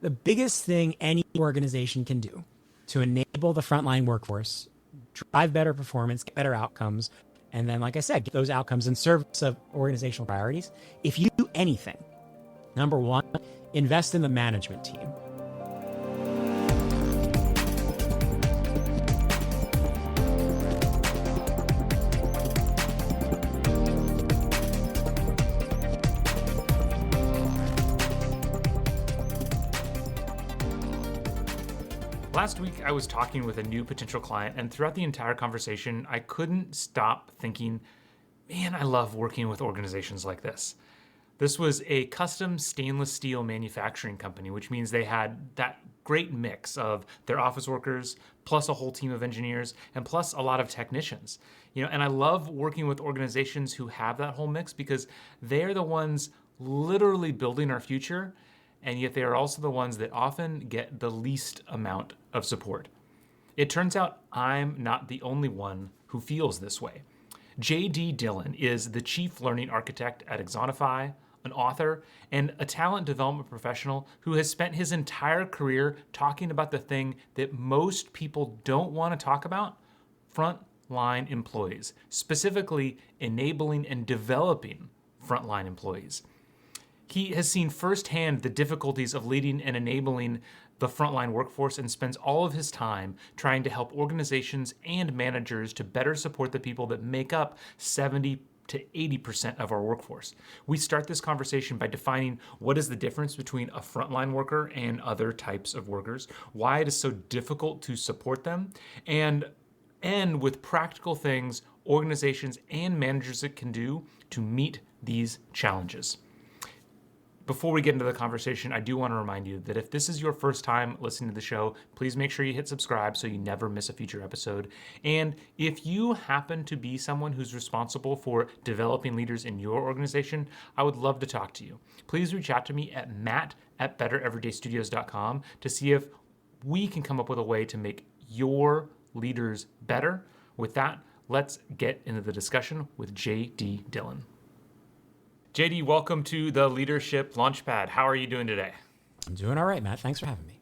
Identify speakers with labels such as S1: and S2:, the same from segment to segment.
S1: The biggest thing any organization can do to enable the frontline workforce, drive better performance, get better outcomes, and then, like I said, get those outcomes in service of organizational priorities. If you do anything, number one, invest in the management team.
S2: Last week, I was talking with a new potential client, and throughout the entire conversation, I couldn't stop thinking, man, I love working with organizations like this. This was a custom stainless steel manufacturing company, which means they had that great mix of their office workers, plus a whole team of engineers, and plus a lot of technicians. And I love working with organizations who have that whole mix because they're the ones literally building our future, and yet they are also the ones that often get the least amount of support. It turns out I'm not the only one who feels this way. JD Dillon is the Chief Learning Architect at Axonify, an author, and a talent development professional who has spent his entire career talking about the thing that most people don't want to talk about: frontline employees, specifically enabling and developing frontline employees. He has seen firsthand the difficulties of leading and enabling the frontline workforce and spends all of his time trying to help organizations and managers to better support the people that make up 70 to 80% of our workforce. We start this conversation by defining what is the difference between a frontline worker and other types of workers, why it is so difficult to support them, and end with practical things organizations and managers can do to meet these challenges. Before we get into the conversation, I do want to remind you that if this is your first time listening to the show, please make sure you hit subscribe so you never miss a future episode. And if you happen to be someone who's responsible for developing leaders in your organization, I would love to talk to you. Please reach out to me at matt@bettereverydaystudios.com to see if we can come up with a way to make your leaders better. With that, let's get into the discussion with JD Dillon. JD, welcome to the Leadership Launchpad. How are you doing today?
S1: I'm doing all right, Matt. Thanks for having me.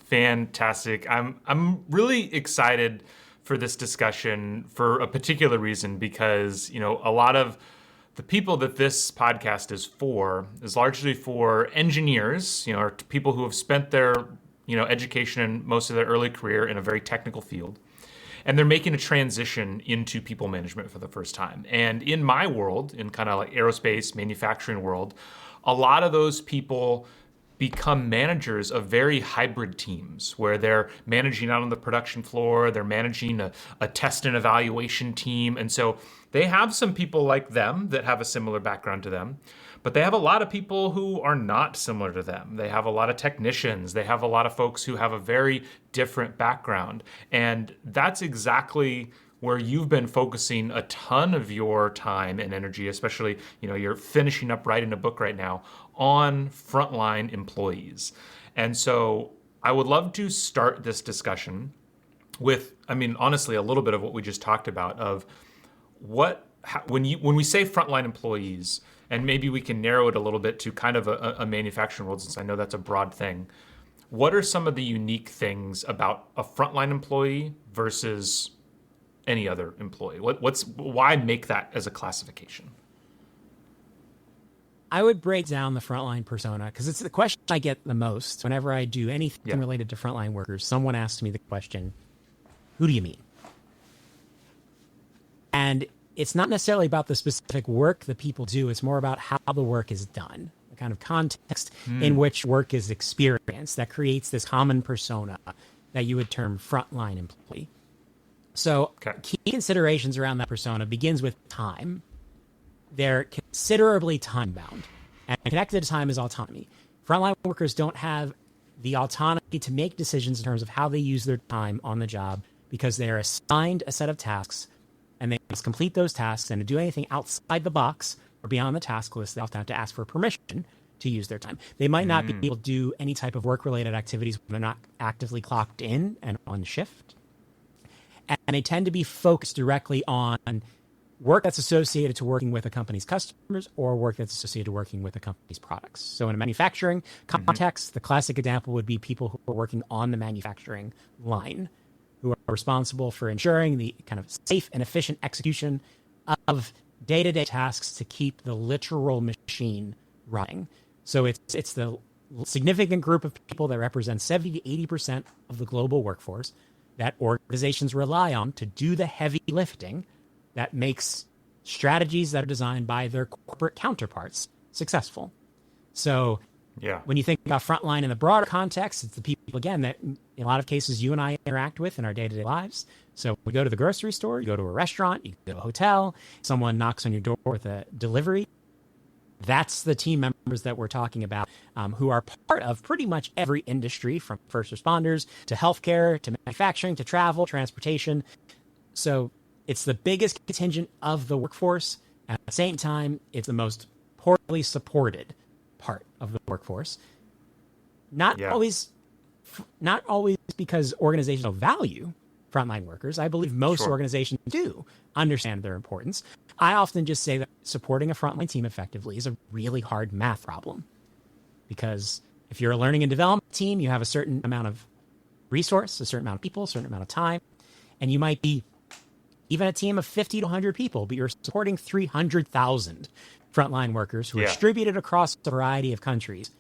S2: Fantastic. I'm really excited for this discussion for a particular reason because, a lot of the people that this podcast is largely for engineers, or people who have spent their, education and most of their early career in a very technical field. And they're making a transition into people management for the first time. And in my world, in kind of like aerospace, manufacturing world, a lot of those people become managers of very hybrid teams where they're managing out on the production floor, they're managing a test and evaluation team. And so they have some people like them that have a similar background to them, but they have a lot of people who are not similar to them. They have a lot of technicians. They have a lot of folks who have a very different background. And that's exactly where you've been focusing a ton of your time and energy, especially, you're finishing up writing a book right now on frontline employees. And so I would love to start this discussion with, honestly, a little bit of what we just talked about of when we say frontline employees, and maybe we can narrow it a little bit to kind of a manufacturing world, since I know that's a broad thing. What are some of the unique things about a frontline employee versus any other employee? Why make that as a classification?
S1: I would break down the frontline persona because it's the question I get the most whenever I do anything related to frontline workers. Someone asks me the question, who do you mean? And it's not necessarily about the specific work that people do. It's more about how the work is done, the kind of context in which work is experienced that creates this common persona that you would term frontline employee. So key considerations around that persona begins with time. They're considerably time-bound, and connected to time is autonomy. Frontline workers don't have the autonomy to make decisions in terms of how they use their time on the job because they are assigned a set of tasks, and they must complete those tasks, and to do anything outside the box or beyond the task list, they often have to ask for permission to use their time. They might not be able to do any type of work-related activities when they're not actively clocked in and on shift. And they tend to be focused directly on work that's associated to working with a company's customers or work that's associated to working with a company's products. So in a manufacturing context, the classic example would be people who are working on the manufacturing line, who are responsible for ensuring the kind of safe and efficient execution of day-to-day tasks to keep the literal machine running. So it's the significant group of people that represent 70 to 80% of the global workforce that organizations rely on to do the heavy lifting that makes strategies that are designed by their corporate counterparts successful. So when you think about Frontline in the broader context, it's the people, again, that in a lot of cases you and I interact with in our day-to-day lives. So we go to the grocery store, you go to a restaurant, you go to a hotel, someone knocks on your door with a delivery. That's the team members that we're talking about, who are part of pretty much every industry, from first responders to healthcare to manufacturing to travel, transportation. So it's the biggest contingent of the workforce. At the same time, it's the most poorly supported part of the workforce. Not always because organizations don't value frontline workers. I believe most organizations do understand their importance. I often just say that supporting a frontline team effectively is a really hard math problem, because if you're a learning and development team, you have a certain amount of resource, a certain amount of people, a certain amount of time, and you might be even a team of 50 to 100 people, but you're supporting 300,000 frontline workers who are distributed across a variety of countries.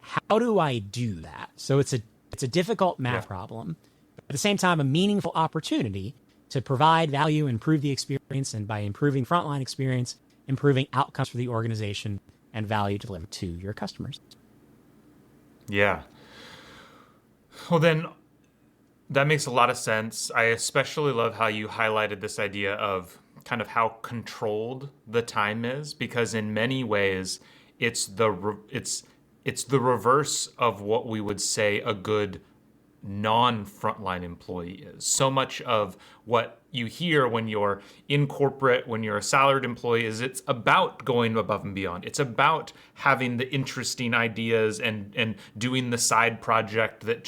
S1: How do I do that? So it's a difficult math problem, but at the same time, a meaningful opportunity to provide value, improve the experience, and by improving frontline experience, improving outcomes for the organization and value delivered to your customers.
S2: Yeah. Well, then that makes a lot of sense. I especially love how you highlighted this idea of kind of how controlled the time is, because in many ways it's the reverse of what we would say a good non-frontline employee is. So much of what you hear when you're in corporate, when you're a salaried employee, is it's about going above and beyond. It's about having the interesting ideas and doing the side project that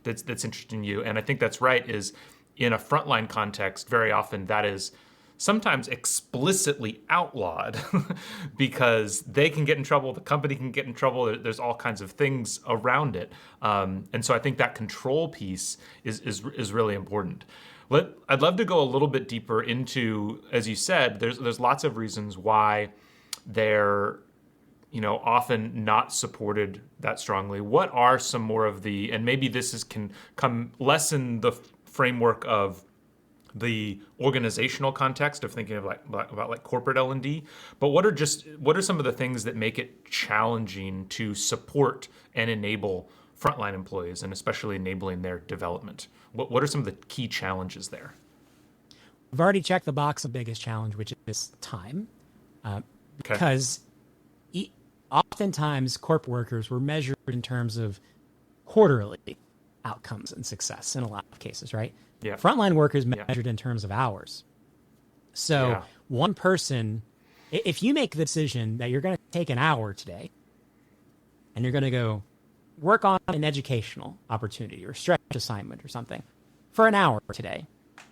S2: that's interesting you. And I think that's right, is in a frontline context, very often that is sometimes explicitly outlawed because they can get in trouble, the company can get in trouble, there's all kinds of things around it. And so I think that control piece is really important. I'd love to go a little bit deeper into, as you said, there's lots of reasons why they're often not supported that strongly. What are some more of and maybe this can come less in the framework of the organizational context of thinking of about corporate L&D, but what are some of the things that make it challenging to support and enable frontline employees, and especially enabling their development? What are some of the key challenges there?
S1: We've already checked the box of biggest challenge, which is time, because oftentimes corp workers were measured in terms of quarterly outcomes and success in a lot of cases, right? Yeah. Frontline workers measured in terms of hours. So one person, if you make the decision that you're going to take an hour today and you're going to go work on an educational opportunity or stretch assignment or something for an hour today,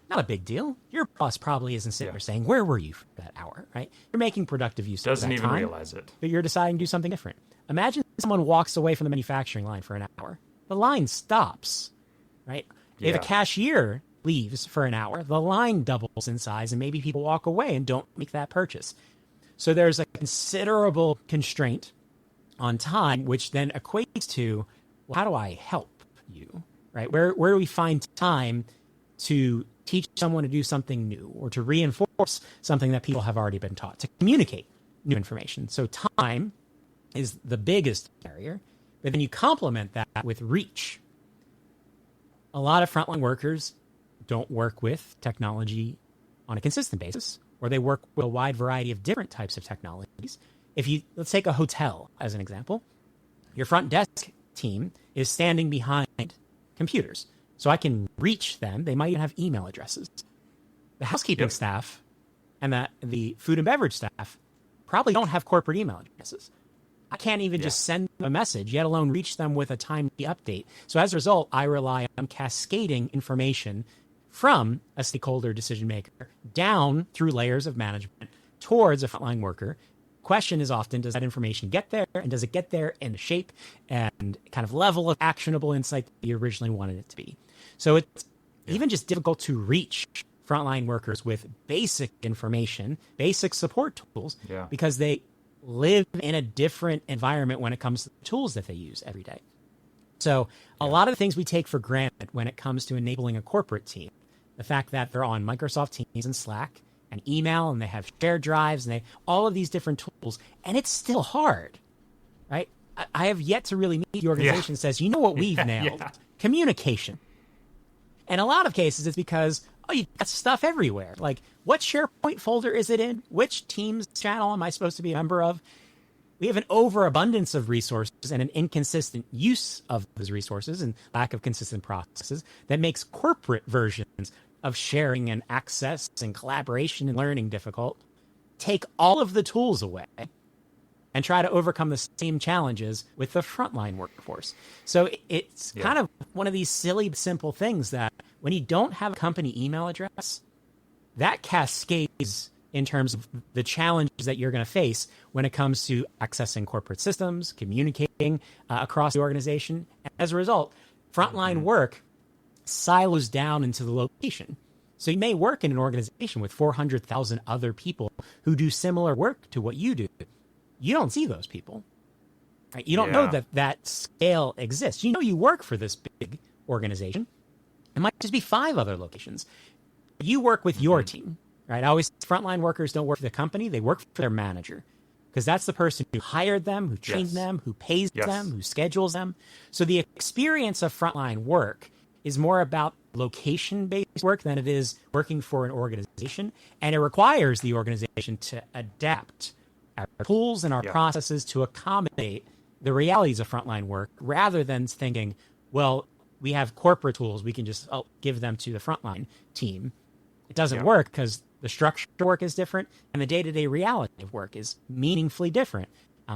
S1: not a big deal. Your boss probably isn't sitting there saying, where were you for that hour, right? You're making productive use of that time.
S2: Doesn't even realize it.
S1: But you're deciding to do something different. Imagine someone walks away from the manufacturing line for an hour. The line stops, right? If a cashier leaves for an hour, the line doubles in size and maybe people walk away and don't make that purchase. So there's a considerable constraint on time, which then equates to, well, how do I help you, right? Where do we find time to teach someone to do something new or to reinforce something that people have already been taught, to communicate new information? So time is the biggest barrier, but then you complement that with reach. A lot of frontline workers don't work with technology on a consistent basis, or they work with a wide variety of different types of technologies. Let's take a hotel as an example. Your front desk team is standing behind computers, so I can reach them. They might even have email addresses. The housekeeping staff and the food and beverage staff probably don't have corporate email addresses. I can't even just send them a message, yet alone reach them with a timely update. So as a result, I rely on cascading information from a stakeholder decision maker down through layers of management towards a frontline worker. Question is often, does that information get there, and does it get there in the shape and kind of level of actionable insight that you originally wanted it to be? So it's even just difficult to reach frontline workers with basic information, basic support tools, because they live in a different environment when it comes to the tools that they use every day. So a lot of the things we take for granted when it comes to enabling a corporate team, the fact that they're on Microsoft Teams and Slack and email, and they have shared drives, and they all of these different tools, and it's still hard, right? I have yet to really meet the organization that says, you know what we've nailed? Communication. In a lot of cases, it's because, you've got stuff everywhere. Like, what SharePoint folder is it in? Which Teams channel am I supposed to be a member of? We have an overabundance of resources and an inconsistent use of those resources and lack of consistent processes that makes corporate versions of sharing and access and collaboration and learning difficult. Take all of the tools away and try to overcome the same challenges with the frontline workforce. So it's kind of one of these silly, simple things that when you don't have a company email address, that cascades in terms of the challenges that you're going to face when it comes to accessing corporate systems, communicating across the organization. And as a result, frontline work silos down into the location. So you may work in an organization with 400,000 other people who do similar work to what you do. You don't see those people, right? You don't know that scale exists. You know you work for this big organization. It might just be 5 other locations. You work with your team, right? I always say frontline workers don't work for the company. They work for their manager, because that's the person who hired them, who trained them, who pays them, who schedules them. So the experience of frontline work is more about location-based work than it is working for an organization. And it requires the organization to adapt our tools and our processes to accommodate the realities of frontline work, rather than thinking, well, we have corporate tools, we can just give them to the frontline team. It doesn't work, because the structure of work is different and the day-to-day reality of work is meaningfully different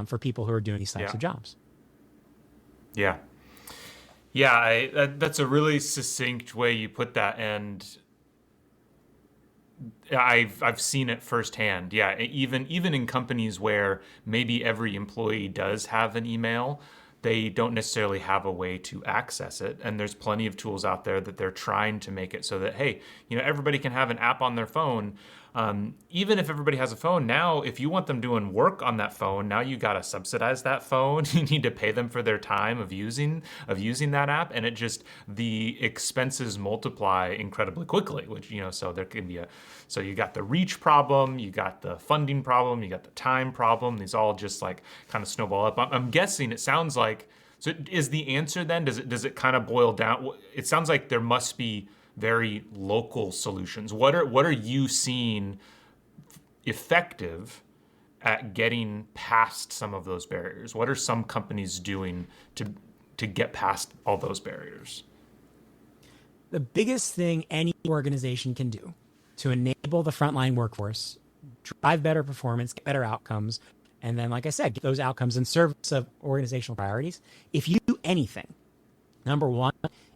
S1: for people who are doing these types of jobs.
S2: That's a really succinct way you put that, and I've seen it firsthand. Even in companies where maybe every employee does have an email, they don't necessarily have a way to access it. And there's plenty of tools out there that they're trying to make it so that, hey, everybody can have an app on their phone. Even if everybody has a phone now, if you want them doing work on that phone, now you got to subsidize that phone. You need to pay them for their time of using that app. And the expenses multiply incredibly quickly, which, so there can be so you got the reach problem, you got the funding problem, you got the time problem. These all just kind of snowball up. I'm guessing it sounds like, so is the answer then, does it kind of boil down? It sounds like there must be very local solutions. What are you seeing effective at getting past some of those barriers? What are some companies doing to get past all those barriers?
S1: The biggest thing any organization can do to enable the frontline workforce, drive better performance, get better outcomes, and then, like I said, get those outcomes in service of organizational priorities. If you do anything, number one,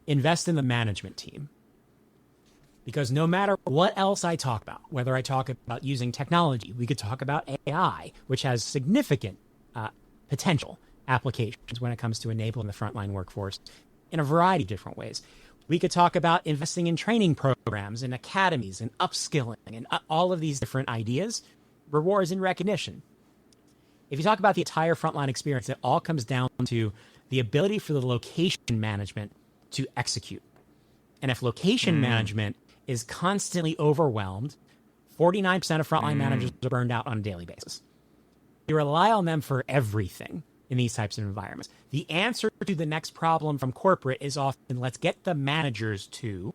S1: invest in the management team. Because no matter what else I talk about, whether I talk about using technology, we could talk about AI, which has significant potential applications when it comes to enabling the frontline workforce in a variety of different ways. We could talk about investing in training programs and academies and upskilling and all of these different ideas, rewards and recognition. If you talk about the entire frontline experience, it all comes down to the ability for the location management to execute. And if location management is constantly overwhelmed, 49% of frontline managers are burned out on a daily basis. You rely on them for everything in these types of environments. The answer to the next problem from corporate is often, let's get the managers to ...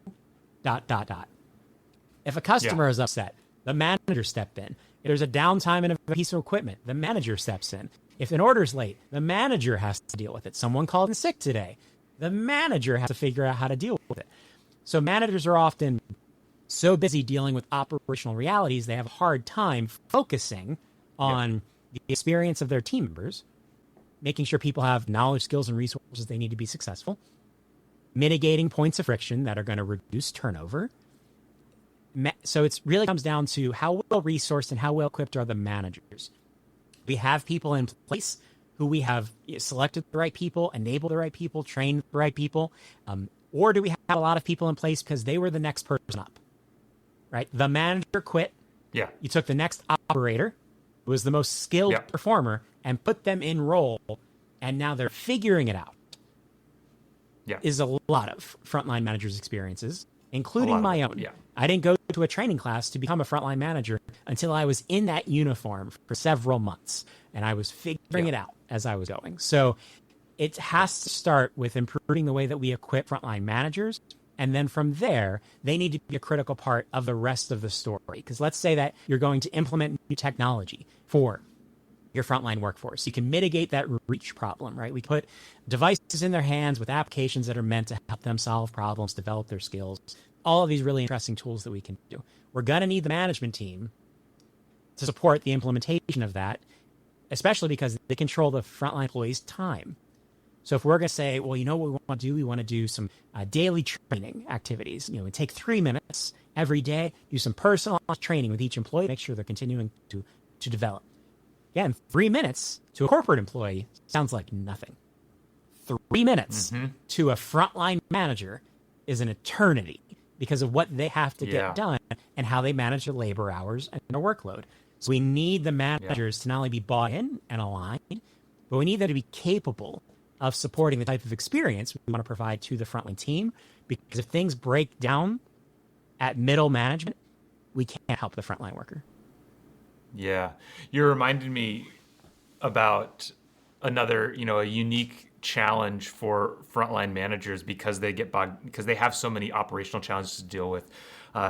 S1: If a customer is upset, the manager steps in. If there's a downtime in a piece of equipment, the manager steps in. If an order's late, the manager has to deal with it. Someone called in sick today. The manager has to figure out how to deal with it. So managers are often so busy dealing with operational realities, they have a hard time focusing on the experience of their team members, making sure people have knowledge, skills, and resources they need to be successful, mitigating points of friction that are going to reduce turnover, So it's really comes down to how well resourced and how well equipped are the managers. We have people in place who we have selected the right people, enabled the right people, trained the right people, or do we have a lot of people in place because they were the next person up, right? The manager quit.
S2: Yeah.
S1: You took the next operator, who was the most skilled performer, and put them in role, and now they're figuring it out.
S2: Yeah.
S1: Is a lot of frontline managers' experiences, including my own.
S2: Yeah.
S1: I didn't go to a training class to become a frontline manager until I was in that uniform for several months, and I was figuring it out as I was going. So it has to start with improving the way that we equip frontline managers, and then from there, they need to be a critical part of the rest of the story. Because let's say that you're going to implement new technology for your frontline workforce. You can mitigate that reach problem, right? We put devices in their hands with applications that are meant to help them solve problems, develop their skills, all of these really interesting tools that we can do. We're going to need the management team to support the implementation of that, especially because they control the frontline employees' time. So if we're going to say, well, you know what we want to do? We want to do some daily training activities. We take 3 minutes every day, do some personalized training with each employee, make sure they're continuing to develop. Again, 3 minutes to a corporate employee sounds like nothing. 3 minutes to a frontline manager is an eternity because of what they have to get done and how they manage their labor hours and their workload. So we need the managers to not only be bought in and aligned, but we need them to be capable of supporting the type of experience we want to provide to the frontline team. Because if things break down at middle management, we can't help the frontline worker.
S2: Yeah. You're reminding me about another, a unique challenge for frontline managers because they have so many operational challenges to deal with.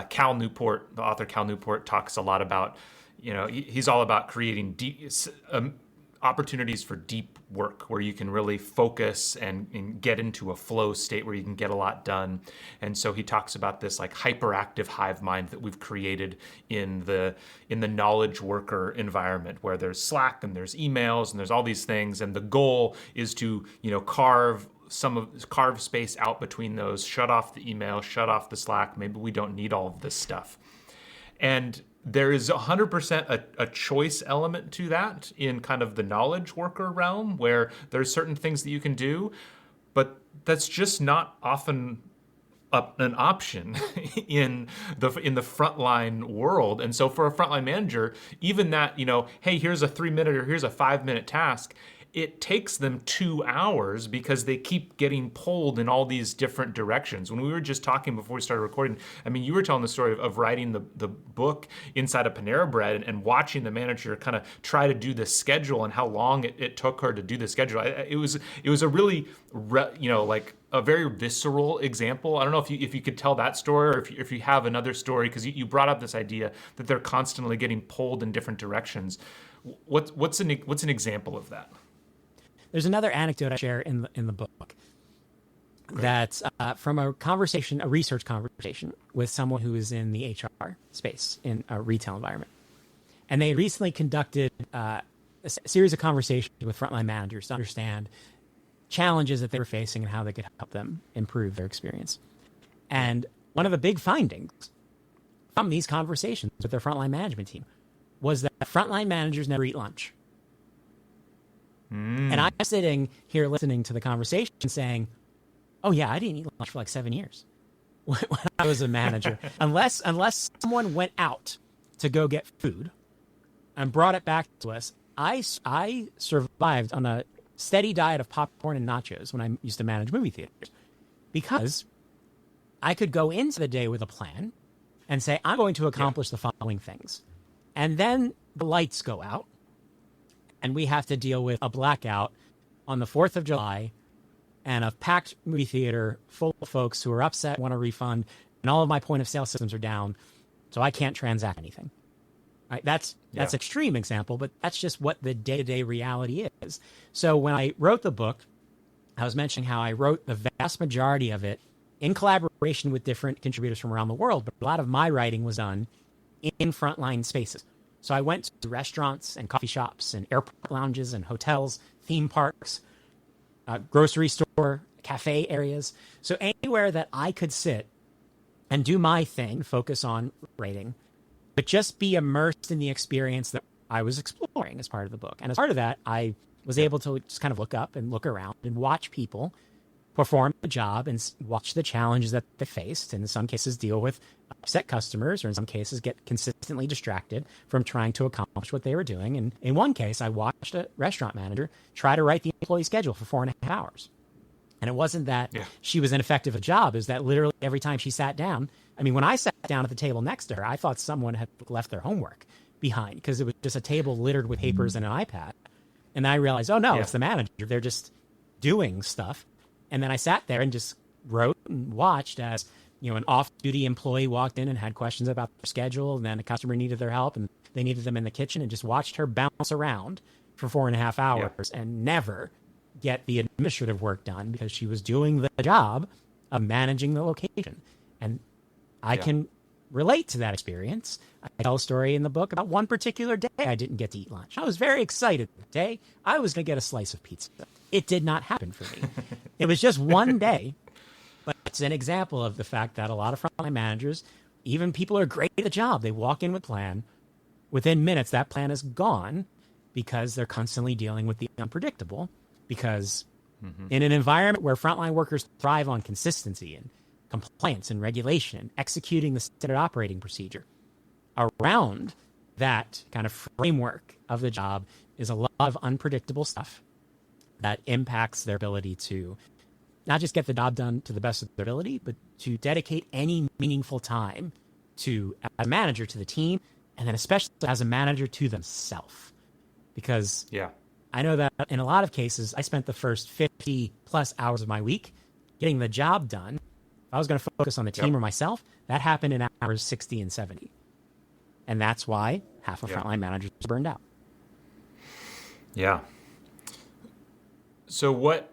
S2: Cal Newport, the author Cal Newport, talks a lot about, he's all about creating opportunities for deep work where you can really focus and get into a flow state where you can get a lot done. And so he talks about this like hyperactive hive mind that we've created in the knowledge worker environment where there's Slack and there's emails and there's all these things. And the goal is to, carve space out between those, shut off the email, shut off the Slack. Maybe we don't need all of this stuff. And there is 100% a choice element to that in kind of the knowledge worker realm where there's certain things that you can do, but that's just not often an option in the frontline world. And so for a frontline manager, even that, hey, here's a 3 minute or here's a 5 minute task, it takes them 2 hours because they keep getting pulled in all these different directions. When we were just talking before we started recording, you were telling the story of writing the book inside of Panera Bread and watching the manager kind of try to do the schedule and how long it took her to do the schedule. It was a really, like a very visceral example. I don't know if you could tell that story or if you have another story, because you brought up this idea that they're constantly getting pulled in different directions. What's an example of that?
S1: There's another anecdote I share in the book that's from a research conversation with someone who is in the HR space in a retail environment. And they recently conducted a series of conversations with frontline managers to understand challenges that they were facing and how they could help them improve their experience. And one of the big findings from these conversations with their frontline management team was that frontline managers never eat lunch. And I'm sitting here listening to the conversation saying, oh yeah, I didn't eat lunch for like 7 years when I was a manager. unless someone went out to go get food and brought it back to us, I survived on a steady diet of popcorn and nachos when I used to manage movie theaters. Because I could go into the day with a plan and say, I'm going to accomplish the following things. And then the lights go out. And we have to deal with a blackout on the 4th of July and a packed movie theater full of folks who are upset, want a refund, and all of my point of sale systems are down, so I can't transact anything. Right? That's extreme example, but that's just what the day-to-day reality is. So when I wrote the book, I was mentioning how I wrote the vast majority of it in collaboration with different contributors from around the world, but a lot of my writing was done in frontline spaces. So I went to restaurants and coffee shops and airport lounges and hotels, theme parks, grocery store, cafe areas. So anywhere that I could sit and do my thing, focus on writing, but just be immersed in the experience that I was exploring as part of the book. And as part of that, I was able to just kind of look up and look around and watch people perform the job and watch the challenges that they faced. And in some cases, deal with upset customers, or in some cases, get consistently distracted from trying to accomplish what they were doing. And in one case, I watched a restaurant manager try to write the employee schedule for 4.5 hours. And it wasn't that she was ineffective at a job. It was that literally every time she sat down, I mean, when I sat down at the table next to her, I thought someone had left their homework behind, because it was just a table littered with papers and an iPad. And I realized, oh no, it's the manager. They're just doing stuff. And then I sat there and just wrote and watched as, an off-duty employee walked in and had questions about their schedule, and then a customer needed their help and they needed them in the kitchen, and just watched her bounce around for 4.5 hours and never get the administrative work done, because she was doing the job of managing the location. And I can relate to that experience. I tell a story in the book about one particular day I didn't get to eat lunch. I was very excited the day I was going to get a slice of pizza. It did not happen for me. It was just one day, but it's an example of the fact that a lot of frontline managers, even people who are great at the job, they walk in with a plan. Within minutes, that plan is gone, because they're constantly dealing with the unpredictable. Because in an environment where frontline workers thrive on consistency and compliance and regulation and executing the standard operating procedure, around that kind of framework of the job is a lot of unpredictable stuff that impacts their ability to not just get the job done to the best of their ability, but to dedicate any meaningful time to, as a manager, to the team, and then especially as a manager to themselves. Because I know that in a lot of cases, I spent the first 50 plus hours of my week getting the job done. If I was going to focus on the team or myself, that happened in hours 60 and 70. And that's why half of frontline managers are burned out.
S2: Yeah. So what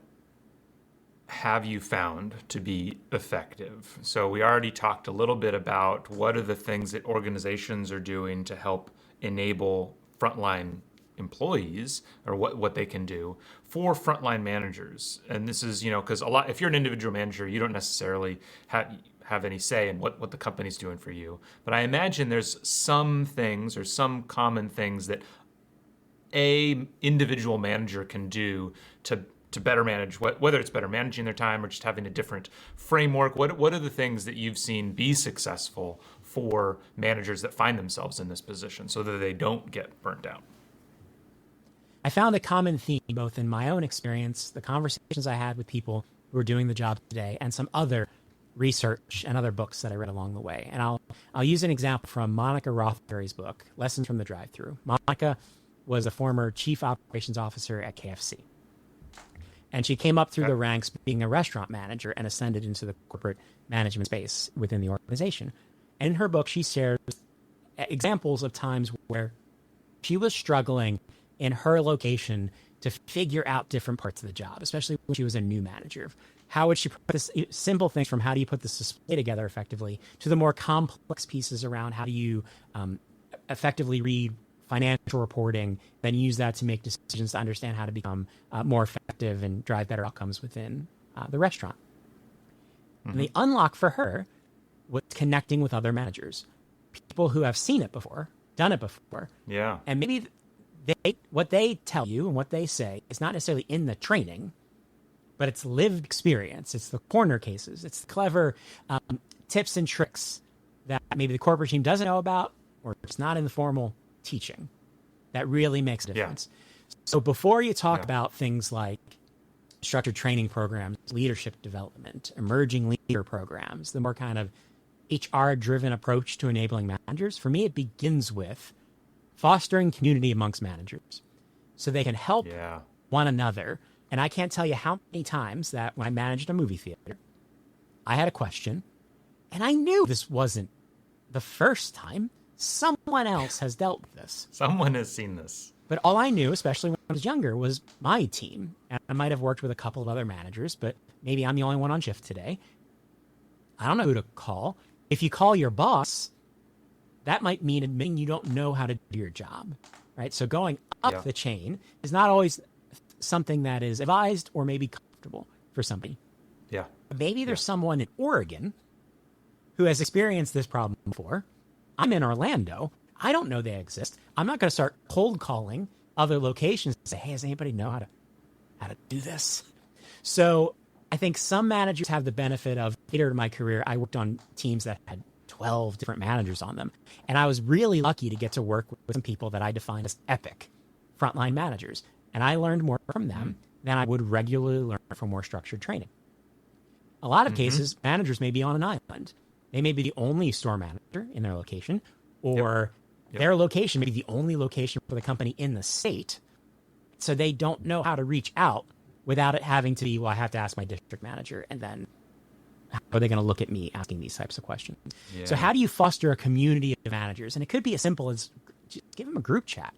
S2: have you found to be effective? So we already talked a little bit about what are the things that organizations are doing to help enable frontline employees, or what they can do for frontline managers. And this is, because if you're an individual manager, you don't necessarily have any say in what the company's doing for you. But I imagine there's some things, or some common things, that a individual manager can do to better manage, whether it's better managing their time or just having a different framework. What are the things that you've seen be successful for managers that find themselves in this position so that they don't get burnt out?
S1: I found a common theme both in my own experience, the conversations I had with people who are doing the job today, and some other research and other books that I read along the way. And I'll use an example from Monica Rothberry's book, Lessons from the Drive-Thru. Monica was a former chief operations officer at KFC. And she came up through the ranks being a restaurant manager and ascended into the corporate management space within the organization. And in her book, she shares examples of times where she was struggling in her location to figure out different parts of the job, especially when she was a new manager. How would she put this simple things, from how do you put this display together effectively, to the more complex pieces around how do you effectively read financial reporting, then use that to make decisions to understand how to become more effective and drive better outcomes within the restaurant. And the unlock for her was connecting with other managers, people who have seen it before, done it before.
S2: Yeah.
S1: And maybe what they tell you and what they say is not necessarily in the training, but it's lived experience. It's the corner cases. It's the clever tips and tricks that maybe the corporate team doesn't know about, or it's not in the formal teaching, that really makes a difference. So before you talk about things like structured training programs, leadership development, emerging leader programs, the more kind of HR-driven approach to enabling managers, for me, it begins with fostering community amongst managers so they can help one another. And I can't tell you how many times that when I managed a movie theater, I had a question, and I knew this wasn't the first time. Someone else has dealt with this.
S2: Someone has seen this.
S1: But all I knew, especially when I was younger, was my team. And I might have worked with a couple of other managers, but maybe I'm the only one on shift today. I don't know who to call. If you call your boss, that might mean admitting you don't know how to do your job, right? So going up the chain is not always something that is advised or maybe comfortable for somebody.
S2: Yeah.
S1: Maybe there's someone in Oregon who has experienced this problem before. I'm in Orlando. I don't know they exist. I'm not going to start cold calling other locations and say, hey, does anybody know how to do this? So I think some managers have the benefit of, later in my career, I worked on teams that had 12 different managers on them. And I was really lucky to get to work with some people that I defined as epic frontline managers. And I learned more from them than I would regularly learn from more structured training. A lot of cases, managers may be on an island. They may be the only store manager in their location, or their location may be the only location for the company in the state. So they don't know how to reach out without it having to be, well, I have to ask my district manager, and then how are they going to look at me asking these types of questions? Yeah. So how do you foster a community of managers? And it could be as simple as just give them a group chat,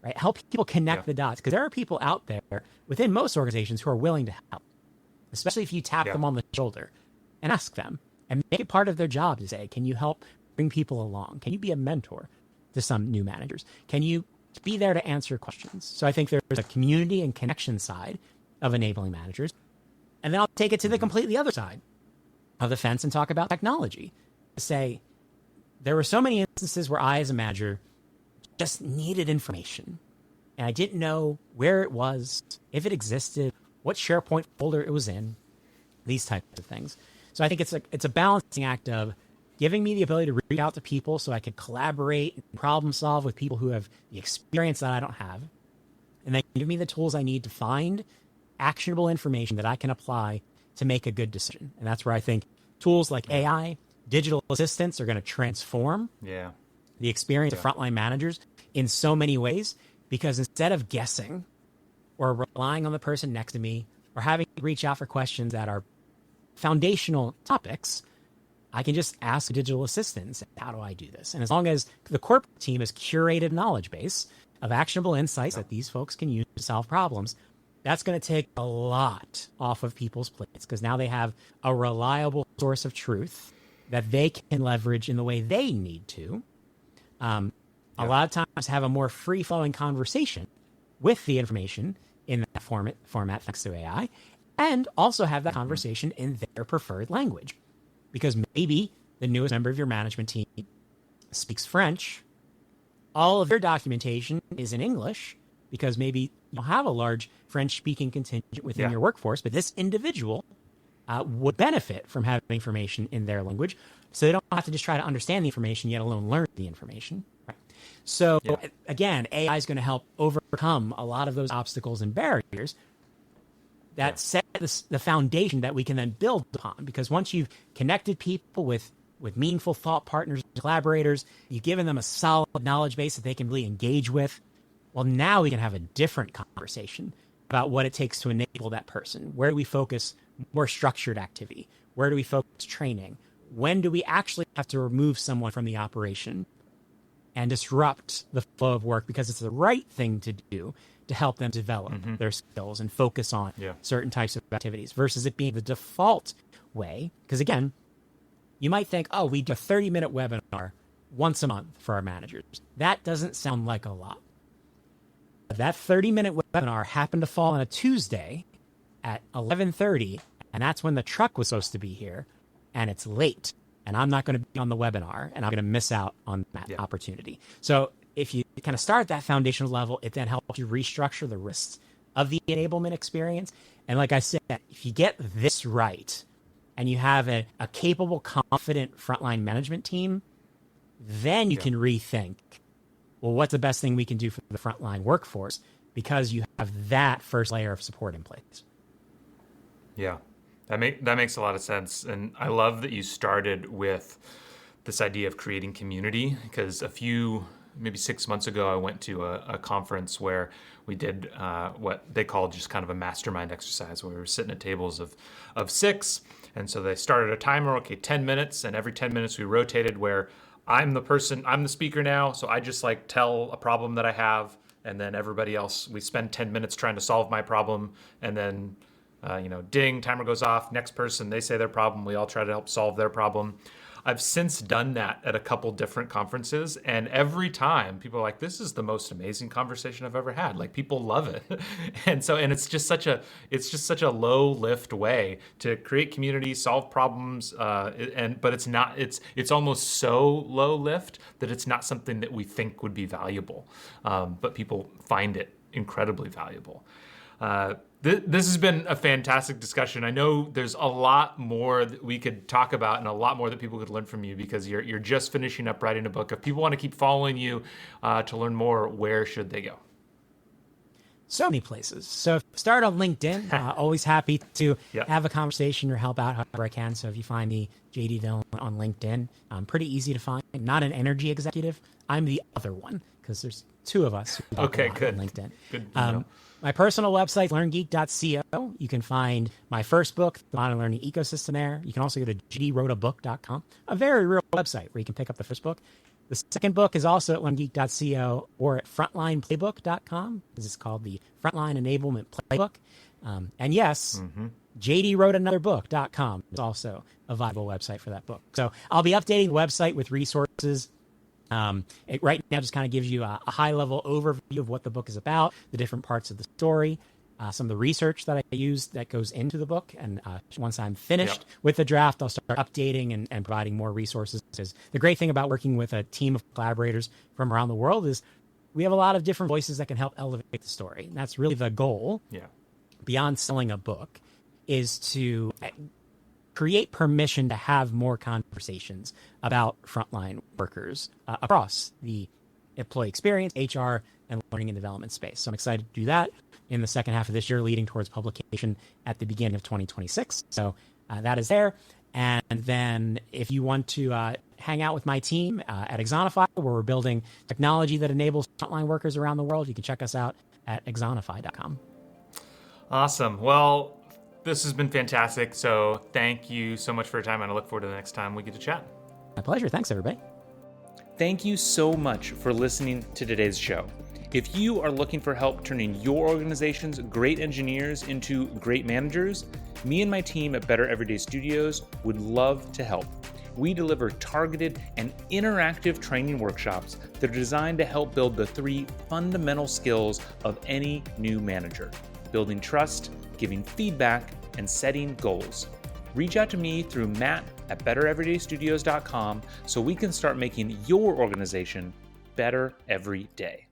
S1: right? Help people connect the dots, because there are people out there within most organizations who are willing to help, especially if you tap them on the shoulder and ask them and make it part of their job to say, can you help bring people along? Can you be a mentor to some new managers? Can you be there to answer questions? So I think there's a community and connection side of enabling managers. And then I'll take it to the completely other side of the fence and talk about technology. Say, there were so many instances where I, as a manager, just needed information. And I didn't know where it was, if it existed, what SharePoint folder it was in, these types of things. So I think it's a balancing act of giving me the ability to reach out to people so I can collaborate and problem solve with people who have the experience that I don't have. And then give me the tools I need to find actionable information that I can apply to make a good decision. And that's where I think tools like AI, digital assistants are going to transform the experience of frontline managers in so many ways, because instead of guessing or relying on the person next to me or having to reach out for questions that are foundational topics, I can just ask a digital assistant and say, how do I do this? And as long as the corporate team has curated knowledge base of actionable insights that these folks can use to solve problems, that's going to take a lot off of people's plates, because now they have a reliable source of truth that they can leverage in the way they need to. A lot of times have a more free-flowing conversation with the information in that format thanks to AI, and also have that conversation in their preferred language. Because maybe the newest member of your management team speaks French. All of their documentation is in English, because maybe you have a large French-speaking contingent within your workforce, but this individual would benefit from having information in their language, so they don't have to just try to understand the information, yet alone learn the information. Right? So again, AI is going to help overcome a lot of those obstacles and barriers that set the foundation that we can then build upon. Because once you've connected people with meaningful thought partners, collaborators, you've given them a solid knowledge base that they can really engage with, well, now we can have a different conversation about what it takes to enable that person. Where do we focus more structured activity? Where do we focus training? When do we actually have to remove someone from the operation and disrupt the flow of work because it's the right thing to do to help them develop their skills and focus on certain types of activities, versus it being the default way? Because again, you might think, oh, we do a 30-minute webinar once a month for our managers. That doesn't sound like a lot. That 30-minute webinar happened to fall on a Tuesday at 11:30, and that's when the truck was supposed to be here, and it's late, and I'm not going to be on the webinar, and I'm going to miss out on that opportunity. So if you kind of start at that foundational level, it then helps you restructure the risks of the enablement experience. And like I said, if you get this right, and you have a capable, confident frontline management team, then you can rethink, well, what's the best thing we can do for the frontline workforce, because you have that first layer of support in place.
S2: Yeah, that makes a lot of sense. And I love that you started with this idea of creating community, because maybe 6 months ago, I went to a conference where we did what they called just kind of a mastermind exercise, where we were sitting at tables of 6. And so they started a timer, 10 minutes. And every 10 minutes we rotated, where I'm the speaker now. So I just tell a problem that I have. And then everybody else, we spend 10 minutes trying to solve my problem. And then, ding, timer goes off. Next person, they say their problem. We all try to help solve their problem. I've since done that at a couple different conferences, and every time people are like, "This is the most amazing conversation I've ever had." Like, people love it, and it's just such a low lift way to create community, solve problems, but it's almost so low lift that it's not something that we think would be valuable, but people find it incredibly valuable. This has been a fantastic discussion. I know there's a lot more that we could talk about and a lot more that people could learn from you, because you're just finishing up writing a book. If people want to keep following you to learn more, where should they go?
S1: So many places. So start on LinkedIn. Always happy to have a conversation or help out however I can. So if you find me, JD Dillon, on LinkedIn, pretty easy to find. Not an energy executive. I'm the other one, because there's two of us who talk a lot on LinkedIn.
S2: Good to know.
S1: My personal website, learngeek.co. You can find my first book, The Modern Learning Ecosystem, there. You can also go to jdwroteabook.com, a very real website where you can pick up the first book. The second book is also at learngeek.co or at frontlineplaybook.com. This is called the Frontline Enablement Playbook. And yes, jdwroteanotherbook.com is also a viable website for that book. So I'll be updating the website with resources. It right now just kind of gives you a high-level overview of what the book is about, the different parts of the story, some of the research that I use that goes into the book. And once I'm finished with the draft, I'll start updating and providing more resources. Because the great thing about working with a team of collaborators from around the world is we have a lot of different voices that can help elevate the story. And that's really the goal, beyond selling a book, is to create permission to have more conversations about frontline workers across the employee experience, HR, and learning and development space. So I'm excited to do that in the second half of this year, leading towards publication at the beginning of 2026. So that is there. And then if you want to hang out with my team at Axonify, where we're building technology that enables frontline workers around the world, you can check us out at axonify.com.
S2: Awesome. Well, this has been fantastic. So thank you so much for your time, and I look forward to the next time we get to chat.
S1: My pleasure. Thanks, everybody.
S2: Thank you so much for listening to today's show. If you are looking for help turning your organization's great engineers into great managers, me and my team at Better Everyday Studios would love to help. We deliver targeted and interactive training workshops that are designed to help build the 3 fundamental skills of any new manager: building trust, giving feedback, and setting goals. Reach out to me through Matt at bettereverydaystudios.com so we can start making your organization better every day.